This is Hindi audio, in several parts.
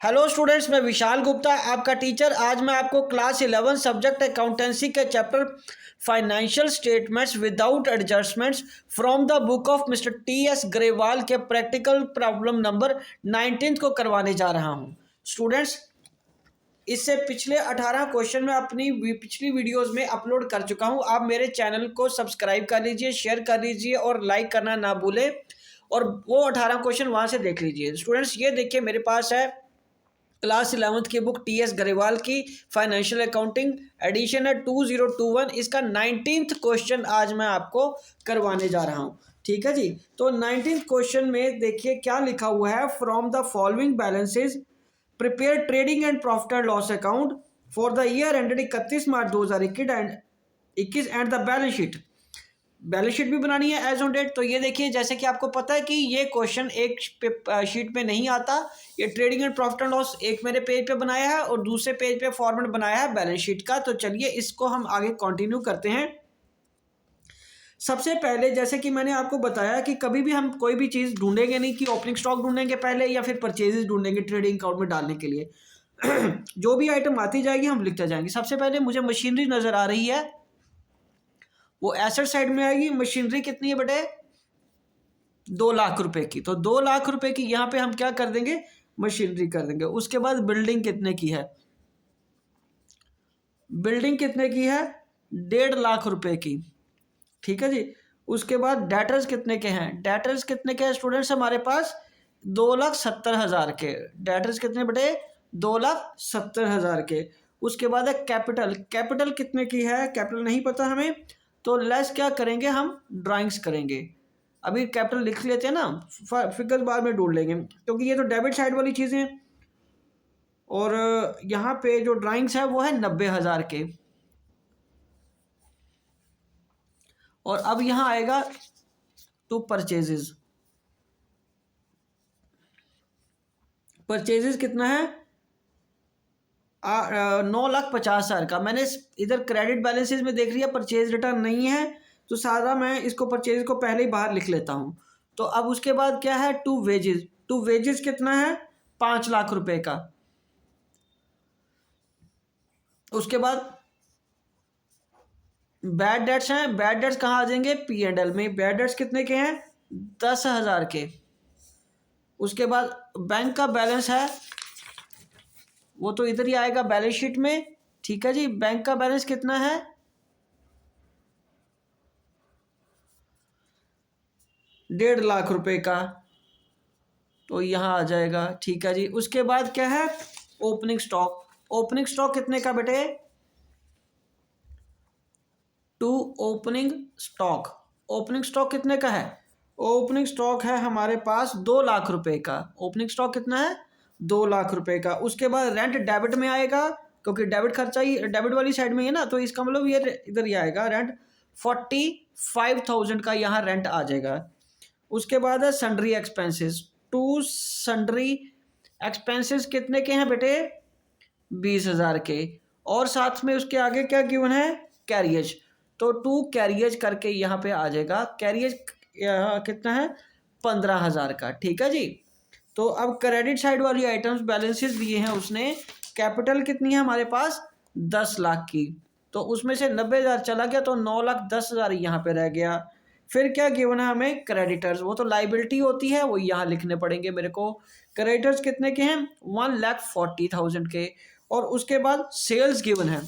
हेलो स्टूडेंट्स, मैं विशाल गुप्ता आपका टीचर। आज मैं आपको क्लास 11 सब्जेक्ट अकाउंटेंसी के chapter financial statements without adjustments from the book of mister T.S.. Grewal के प्रैक्टिकल प्रॉब्लम नंबर 19 को करवाने जा रहा हूं। स्टूडेंट्स, इससे पिछले 18 क्वेश्चन मैं अपनी पिछली वीडियोस में अपलोड कर चुका हूं। आप मेरे चैनल को सब्सक्राइब कर लीजिए, शेयर कर लीजिए और लाइक करना ना भूलें, और वो 18 क्वेश्चन वहां से देख लीजिए। स्टूडेंट्स, ये देखिए मेरे पास है क्लास 11th की बुक टी.एस. ग्रेवाल की फाइनेंशियल अकाउंटिंग, एडिशन है 2021। इसका 19th क्वेश्चन आज मैं आपको करवाने जा रहा हूँ। ठीक है जी। तो 19th क्वेश्चन में देखिए क्या लिखा हुआ है। From the following balances prepare trading and profit and loss account for the year ended 31 March 2021 and the balance sheet. Balance sheet भी बनानी है एज ऑन डेट। तो ये देखिए, जैसे कि आपको पता है कि ये क्वेश्चन एक शीट में नहीं आता। ये trading and profit and loss एक मेरे पेज पे बनाया है और दूसरे पेज पे फॉर्मेट बनाया है बैलेंस शीट का। तो चलिए इसको हम आगे कंटिन्यू करते हैं। सबसे पहले जैसे कि मैंने आपको बताया कि कभी भी हम कोई भी चीज़ ढूंढेंगे नहीं कि ओपनिंग स्टॉक ढूंढेंगे पहले या फिर परचेजेस ढूंढेंगे ट्रेडिंग अकाउंट में डालने के लिए। जो भी आइटम आती जाएगी हम लिखते जाएंगे। सबसे पहले मुझे मशीनरी नज़र आ रही है, वो एसेट साइड में आएगी। मशीनरी कितनी है बेटे? 2 लाख रुपए की। तो 2 लाख रुपए की यहाँ पे हम क्या कर देंगे? मशीनरी कर देंगे। उसके बाद बिल्डिंग कितने की है? बिल्डिंग कितने की है? 1.5 लाख रुपए की। ठीक है जी। उसके बाद डेटर्स कितने के हैं? डेटर्स कितने के हैं स्टूडेंट्स हमारे पास? 2,70,000 के। डेटर्स कितने बेटे? 2,70,000 के। उसके बाद है कैपिटल। कैपिटल कितने की है? कैपिटल नहीं पता हमें, तो लेस क्या करेंगे हम? ड्राइंग्स करेंगे। अभी कैपिटल लिख लेते हैं ना, फिगर बाद में ढूंढ लेंगे क्योंकि ये तो डेबिट साइड वाली चीज़ें हैं। और यहाँ पे जो ड्राइंग्स है वो है 90,000 के। और अब यहाँ आएगा टू परचेजेस। परचेजेस कितना है? 9,50,000 का। मैंने इधर क्रेडिट बैलेंसेस में देख लिया परचेज रिटर्न नहीं है, तो सारा मैं इसको परचेज को पहले ही बाहर लिख लेता हूँ। तो अब उसके बाद क्या है? To wages. टू वेजेस कितना है? 5 लाख रुपए का। उसके बाद बैड डेट्स हैं। बैड डेट्स कहाँ आ जाएंगे? P&L में। बैड डेट्स कितने के हैं? 10,000 के। उसके बाद बैंक का बैलेंस है, वो तो इधर ही आएगा बैलेंस शीट में। ठीक है जी। बैंक का बैलेंस कितना है? 1.5 लाख रुपए का, तो यहाँ आ जाएगा। ठीक है जी। उसके बाद क्या है? Opening stock. ओपनिंग स्टॉक कितने का बेटे? To opening stock. Opening stock कितने का है? ओपनिंग स्टॉक है हमारे पास 2 लाख रुपए का। ओपनिंग स्टॉक कितना है? 2 लाख रुपए का। उसके बाद रेंट डेबिट में आएगा, क्योंकि डेबिट खर्चा ही डेबिट वाली साइड में है ना, तो इसका मतलब ये इधर ही आएगा। रेंट 45,000 का यहाँ रेंट आ जाएगा। उसके बाद है sundry expenses. To sundry expenses कितने के हैं बेटे? 20,000 के। और साथ में उसके आगे क्या गिवन है? कैरियज। तो टू कैरियज करके यहाँ पे आ जाएगा। कैरियज कितना है? 15,000 का। ठीक है जी। तो अब क्रेडिट साइड वाली आइटम्स बैलेंसेस दिए हैं उसने। कैपिटल कितनी है हमारे पास? 10 लाख की। तो उसमें से 90,000 चला गया, तो 9,10,000 यहाँ पे रह गया। फिर क्या गिवन है हमें? क्रेडिटर्स। वो तो लाइबिलिटी होती है, वो यहाँ लिखने पड़ेंगे मेरे को। क्रेडिटर्स कितने के हैं? 1,40,000 के। और उसके बाद सेल्स गिवन है,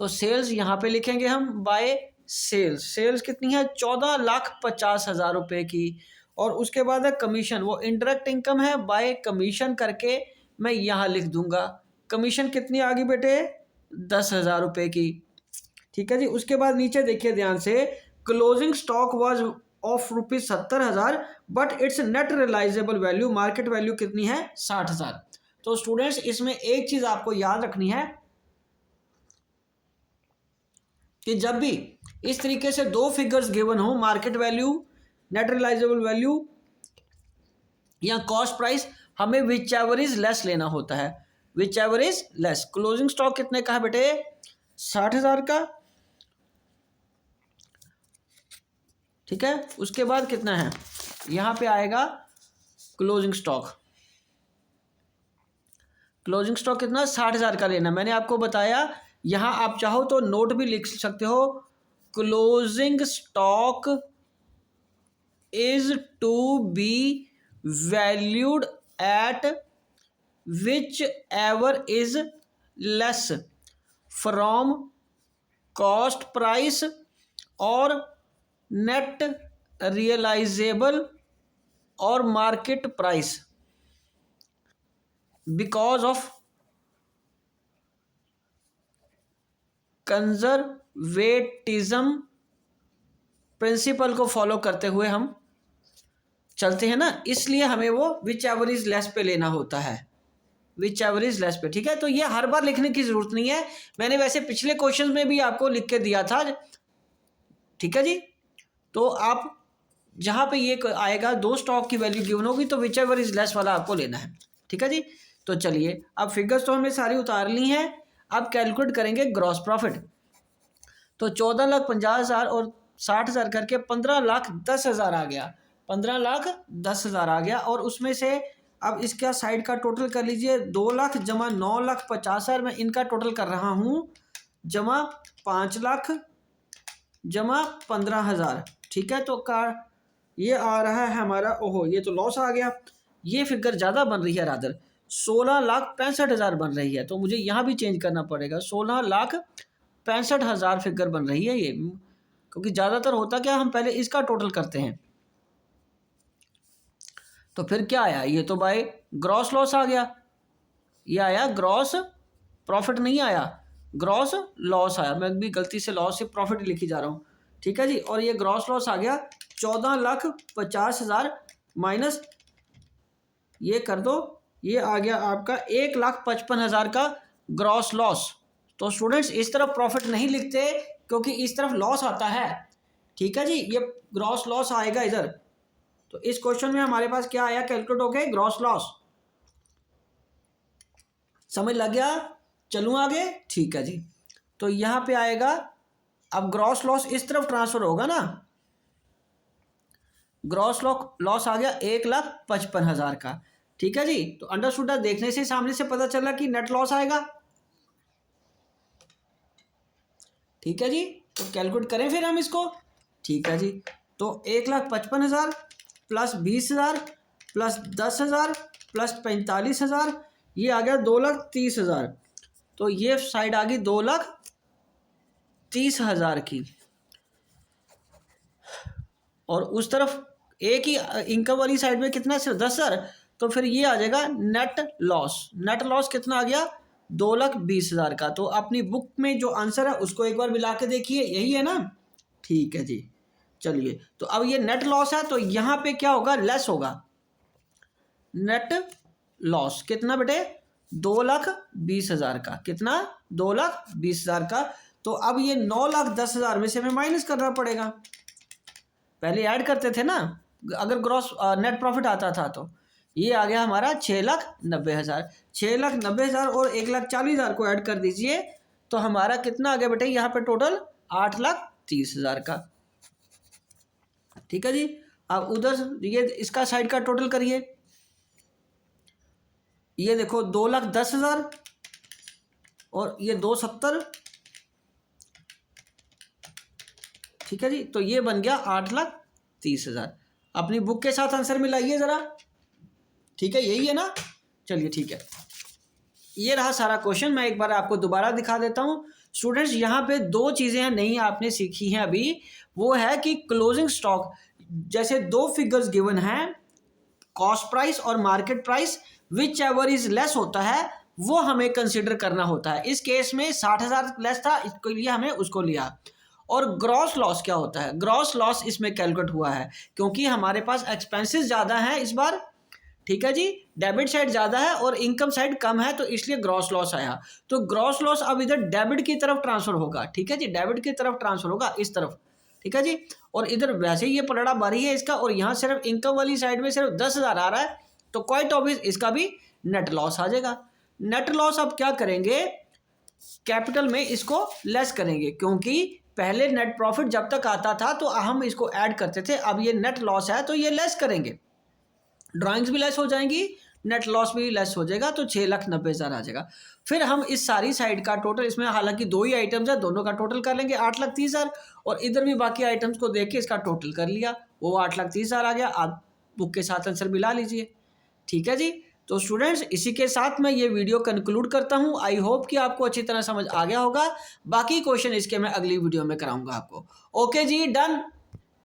तो सेल्स यहाँ पे लिखेंगे हम बाय सेल्स। सेल्स कितनी है? 14,50,000 रुपए की। और उसके बाद है कमीशन। वो इनडायरेक्ट इनकम है, बाय कमीशन करके मैं यहाँ लिख दूंगा। कमीशन कितनी आ गई बेटे? 10,000 रुपए की। ठीक है जी। उसके बाद नीचे देखिए ध्यान से, closing stock was of ₹70,000 but its net realisable value, market value कितनी है? 60,000। तो स्टूडेंट्स, इसमें एक चीज आपको याद रखनी है कि जब भी इस तरीके से दो फिगर्स गिवन हो, market value, net realisable value या कॉस्ट प्राइस, हमें विच एवर इज लेस लेना होता है। Whichever is less. Closing stock कितने का है बेटे? 60,000 का। ठीक है। उसके बाद कितना है? यहाँ पे आएगा क्लोजिंग स्टॉक। क्लोजिंग स्टॉक कितना 60,000 का लेना। मैंने आपको बताया यहाँ आप चाहो तो नोट भी लिख सकते हो, closing stock is to be valued at whichever is less from cost price और नेट रियलाइजेबल और market price because of conservatism principle को फॉलो करते हुए हम चलते हैं ना, इसलिए हमें वो विच एवर इज लेस पे लेना होता है, विच एवर इज लेस पे। ठीक है, तो ये हर बार लिखने की जरूरत नहीं है, मैंने वैसे पिछले क्वेश्चन में भी आपको लिख के दिया था। ठीक है जी, तो आप जहाँ पे ये आएगा दो स्टॉक की वैल्यू गिवन होगी तो विच एवर इज लेस वाला आपको लेना है। ठीक है जी, तो चलिए अब फिगर्स तो हमें सारी उतार ली हैं, अब कैलकुलेट करेंगे ग्रॉस प्रॉफिट। तो 14,50,000 और 60,000 करके 15,10,000 आ गया, 15,10,000 आ गया। और उसमें से अब इसका साइड का टोटल कर लीजिए, 2 लाख जमा 9,50,000 मैं इनका टोटल कर रहा हूँ, जमा 5 लाख जमा 15,000। ठीक है, तो का ये आ रहा है हमारा, ओहो ये तो लॉस आ गया, ये फिगर ज़्यादा बन रही है, रादर 16,65,000 बन रही है, तो मुझे यहाँ भी चेंज करना पड़ेगा। 16,65,000 फिगर बन रही है ये, क्योंकि ज़्यादातर होता क्या हम पहले इसका टोटल करते हैं। तो फिर क्या आया, ये तो बाय ग्रॉस लॉस आ गया, ये आया ग्रॉस प्रॉफिट नहीं आया, ग्रॉस लॉस आया। मैं भी गलती से लॉस से प्रॉफिट लिखी जा रहा हूँ। ठीक है जी, और ये ग्रॉस लॉस आ गया 14,50,000 माइनस ये कर दो, ये आ गया आपका 1,55,000 का ग्रॉस लॉस। तो स्टूडेंट्स इस तरफ प्रॉफिट नहीं लिखते क्योंकि इस तरफ लॉस आता है। ठीक है जी, ये ग्रॉस लॉस आएगा इधर। तो इस क्वेश्चन में हमारे पास क्या आया, कैलकुलेट हो गए ग्रॉस लॉस। समझ लग गया, चलूँ आगे। ठीक है जी, तो यहाँ पे आएगा, अब ग्रॉस लॉस इस तरफ ट्रांसफर होगा ना, ग्रॉस लॉस आ गया 1,55,000 का। ठीक है जी, तो अंडरस्टूड देखने से सामने से पता चला कि नेट लॉस आएगा। ठीक है जी, तो कैलकुलेट करें फिर हम इसको। ठीक है जी, तो 1,55,000 प्लस 20,000 प्लस 10,000 प्लस 45,000, ये आ गया 2,30,000। तो ये साइड आ गई 2,30,000 की, और उस तरफ एक ही इनकम वाली साइड में कितना, सिर्फ 10,000। तो फिर ये आ जाएगा नेट लॉस। नेट लॉस कितना आ गया, 2,20,000 का। तो अपनी बुक में जो आंसर है उसको एक बार मिला के देखिए, यही है ना। ठीक है जी, चलिए, तो अब ये नेट लॉस है, तो यहाँ पे क्या होगा, लेस होगा। नेट लॉस कितना बेटे, 2,20,000 का। कितना, 2,20,000 का। तो अब ये 9,10,000 में से हमें माइनस करना पड़ेगा। पहले ऐड करते थे ना, अगर ग्रॉस नेट प्रॉफिट आता था। तो ये आ गया हमारा 6,90,000। 6,90,000 और 1,40,000 को ऐड कर दीजिए, तो हमारा कितना आ गया बेटे, यहाँ पे टोटल 8,30,000 का। ठीक है जी, अब उधर ये इसका साइड का टोटल करिए, ये देखो 2,10,000 और ये 2,70। ठीक है जी, तो ये बन गया 8,30,000। अपनी बुक के साथ आंसर मिलाइए ज़रा। ठीक है, यही है ना। चलिए ठीक है, ये रहा सारा क्वेश्चन। मैं एक बार आपको दोबारा दिखा देता हूँ। स्टूडेंट्स यहाँ पे दो चीज़ें हैं नई आपने सीखी हैं अभी, वो है कि क्लोजिंग स्टॉक, जैसे दो फिगर्स गिवन हैं, कॉस्ट प्राइस और market price, which ever is less होता है वो हमें कंसिडर करना होता है। इस केस में 60,000 लेस था, इसके लिए हमने उसको लिया। और ग्रॉस लॉस क्या होता है, ग्रॉस लॉस इसमें कैलकुलेट हुआ है क्योंकि हमारे पास एक्सपेंसेस ज़्यादा हैं इस बार। ठीक है जी, डेबिट साइड ज़्यादा है और इनकम साइड कम है, तो इसलिए ग्रॉस लॉस आया। तो ग्रॉस लॉस अब इधर डेबिट की तरफ ट्रांसफर होगा। ठीक है जी, डेबिट की तरफ ट्रांसफर होगा इस तरफ। ठीक है जी, और इधर वैसे ही ये पलड़ा बारी है इसका, और यहाँ सिर्फ इनकम वाली साइड में सिर्फ 10,000 आ रहा है, तो क्वाइट ऑब्वियस इसका भी नेट लॉस आ जाएगा। नेट लॉस अब क्या करेंगे, कैपिटल में इसको लेस करेंगे, क्योंकि पहले नेट प्रॉफिट जब तक आता था तो हम इसको ऐड करते थे, अब ये नेट लॉस है तो ये लेस करेंगे। ड्राइंग्स भी लेस हो जाएंगी, नेट लॉस भी लेस हो जाएगा, तो 6,90,000 आ जाएगा। फिर हम इस सारी साइड का टोटल, इसमें हालांकि 2 ही आइटम्स है, दोनों का टोटल कर लेंगे 8,30,000, और इधर भी बाकी आइटम्स को देख के इसका टोटल कर लिया, वो 8,30,000 आ गया। आप बुक के साथ आंसर मिला लीजिए। ठीक है जी। तो स्टूडेंट्स, इसी के साथ मैं ये वीडियो कंक्लूड करता हूँ। आई होप कि आपको अच्छी तरह समझ आ गया होगा। बाकी क्वेश्चन इसके मैं अगली वीडियो में कराऊंगा आपको। ओके जी, डन।